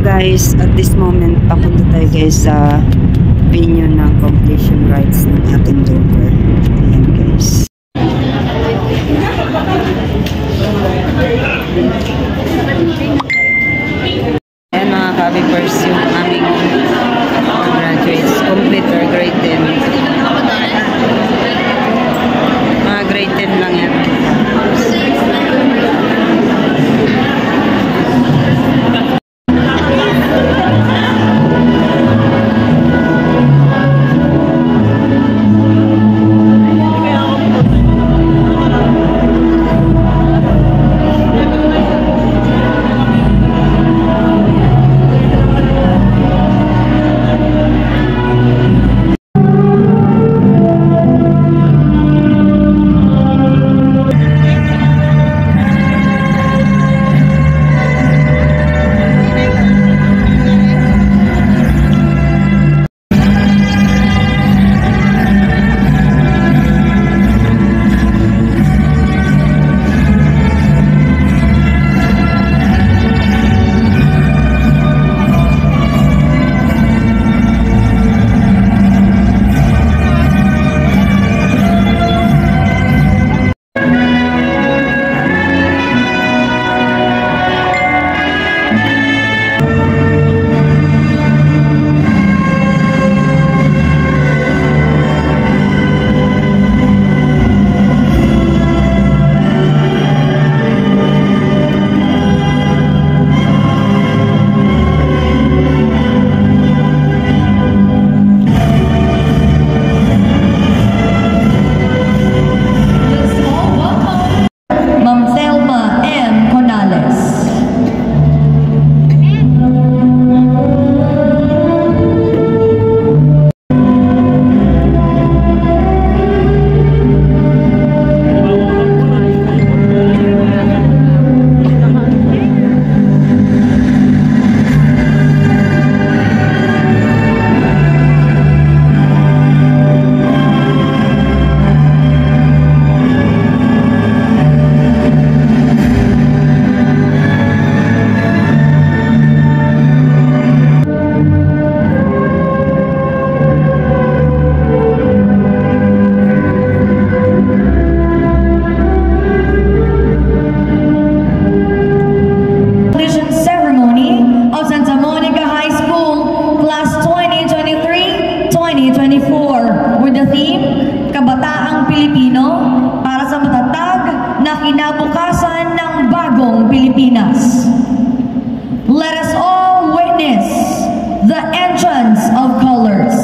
guys, at this moment papunta tayo guys sa venue ng completion rights ng ating daughter. Ayan guys. Ayan mga ka-vipers, yung aming graduates, complete or grade 10. Mga grade 10 lang yan. With the theme, Kabataang Pilipino para sa matatag na kinabukasan ng bagong Pilipinas. Let us all witness the entrance of colors.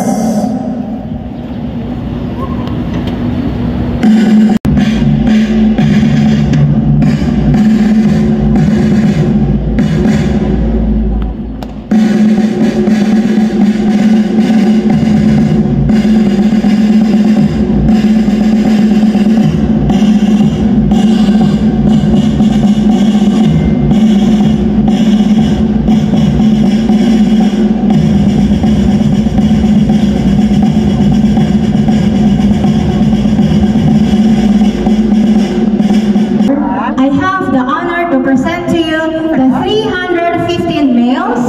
Present to you the 315 males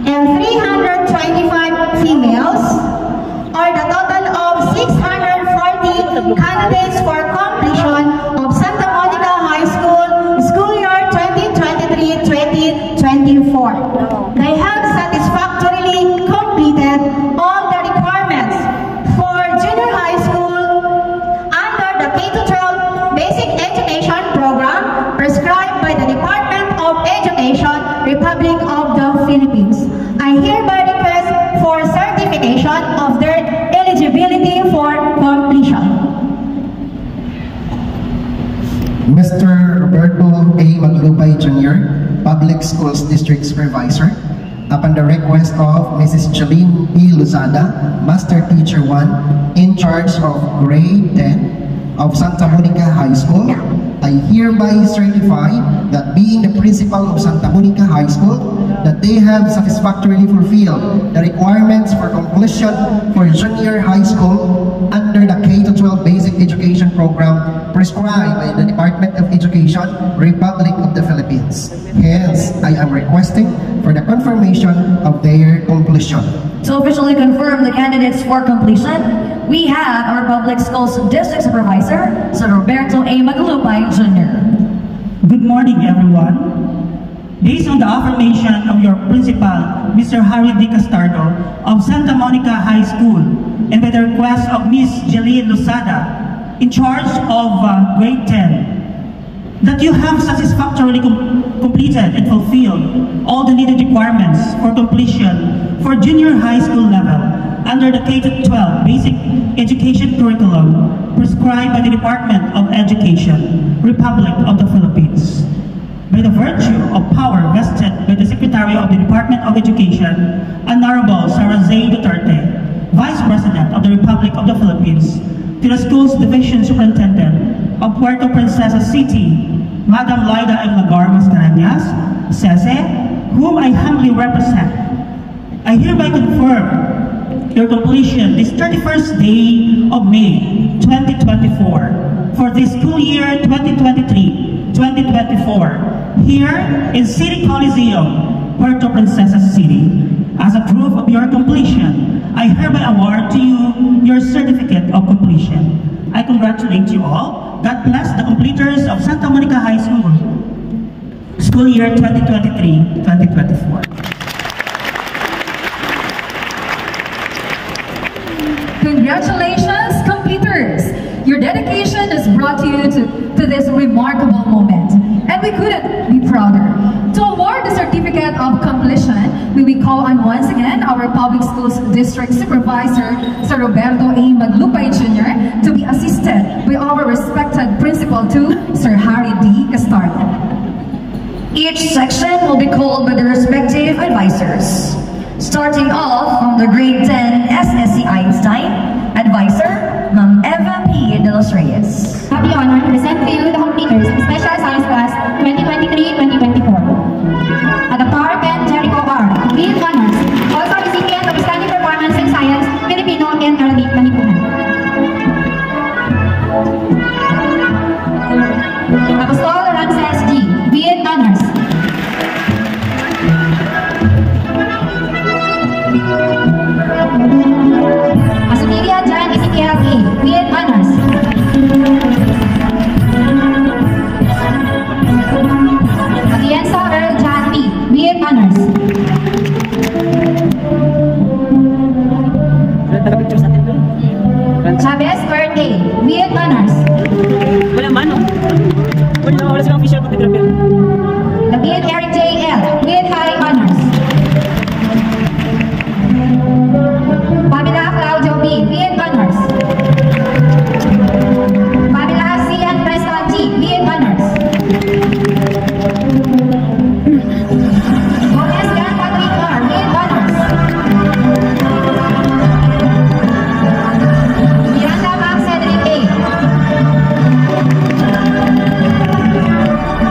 and 325 females, or the total of 640 candidates for completion of Santa Monica High School school year 2023-2024. They have satisfactorily completed all the requirements for junior high school under the K-12 Basic Education Program prescribed by the Department of Education, Republic of the Philippines. I hereby request for certification of their eligibility for completion. Mr. Roberto A. Maglupay Jr., Public Schools District Supervisor, upon the request of Mrs. Jeline E. Lozada, Master Teacher 1, in charge of Grade 10 of Santa Monica High School, I hereby certify that being the principal of Santa Monica High School, that they have satisfactorily fulfilled the requirements for completion for junior high school under the K-12 Basic Education Program prescribed by the Department of Education, Republic of the Philippines. Hence, I am requesting for the confirmation of their completion. To officially confirm the candidates for completion, we have our Public Schools District Supervisor, Sir Roberto A. Maglupay, Jr. Good morning, everyone. Based on the affirmation of your principal, Mr. Harry D. Castardo of Santa Monica High School, and by the request of Ms. Jeline Losada, in charge of grade 10, that you have satisfactorily completed and fulfilled all the needed requirements for completion for junior high school level under the K-12 Basic Education Curriculum prescribed by the Department of Education, Republic of the Philippines. By the virtue of power vested by the Secretary of the Department of Education, Honorable Sara Zay Duterte, Vice President of the Republic of the Philippines, to the Schools Division Superintendent of Puerto Princesa City, Madam Laida M. Lagar Mascareñas, SESE, whom I humbly represent, I hereby confirm your completion this 31st day of May 2024 for the school year 2023-2024 here in City Coliseum, Puerto Princesa City. As a proof of your completion, I hereby award to you your certificate of completion. I congratulate you all. God bless the completers of Santa Monica High School, school year 2023-2024. Congratulations, completers! Your dedication has brought you to this remarkable moment, and we couldn't be prouder. To award the certificate of completion, we will call on once again our Public Schools District Supervisor, Sir Roberto A. Maglupay Jr., to be assisted by our respected Principal too, Sir Harry D. Castardo. Each section will be called by the respective advisors. Starting off from the Grade 10 SSC Einstein, Advisor, Ma'am Eva P. De Los Reyes. I have the honor to present to you the completers of Special Science Class 2023-2024. At the Power 10 Jericho R, with honors, also recipient of Standing Performance in Science, Filipino and Arabic Panlipunan. Apostol Ramses G, with honors. Asumilia Jan Ezekiel A, with honors. Atienza Earl Jan B, with honors. Chavez Earl A, with honors. Wala mano. Wala silang official photographer. David Eric J. L, with high honors. Pamela Claudio B, with honors. Pamela Cian Preston G, with honors. Gomez Gan Patrick R, with honors. Miranda Max Cedric A.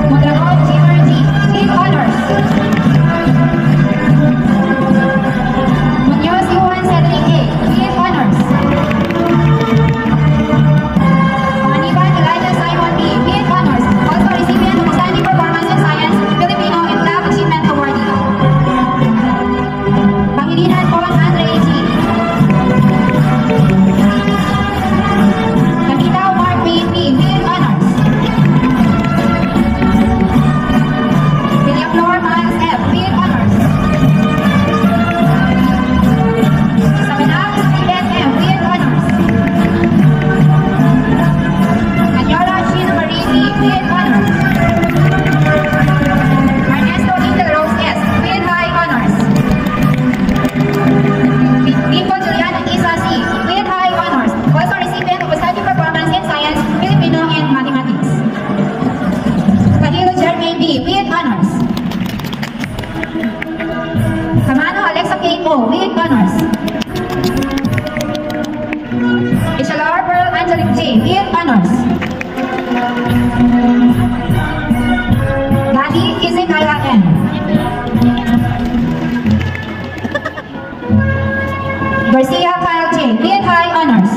Mondragon Jimmer G, with honors. Munoz Juan Cedric A, with honors. Maniban Elijah Simon B, with honors. Also recipient of Standing Performance in Science, Filipino and Lab Achievement Awardee. Pangilinan Juan Andre G. Nakita Mark Wayne B, with honors. William Flor Miles F, with honors. Samanag Stephen M, with honors. Anyola Sheena Marie B, with honors. Ernesto Intel Rose S, with high honors. Nico Juliana Isa C, with high honors. Also recipient of Standing Performance in Science, Filipino and Mathematics. Kahilo Jermaine B, with honors. Samano Alexa Kate O, with honors. Ishalawar Pearl Angelic J, with honors. Lali Izinaya N. Garcia Kyle J, with high honors.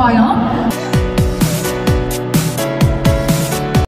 triumph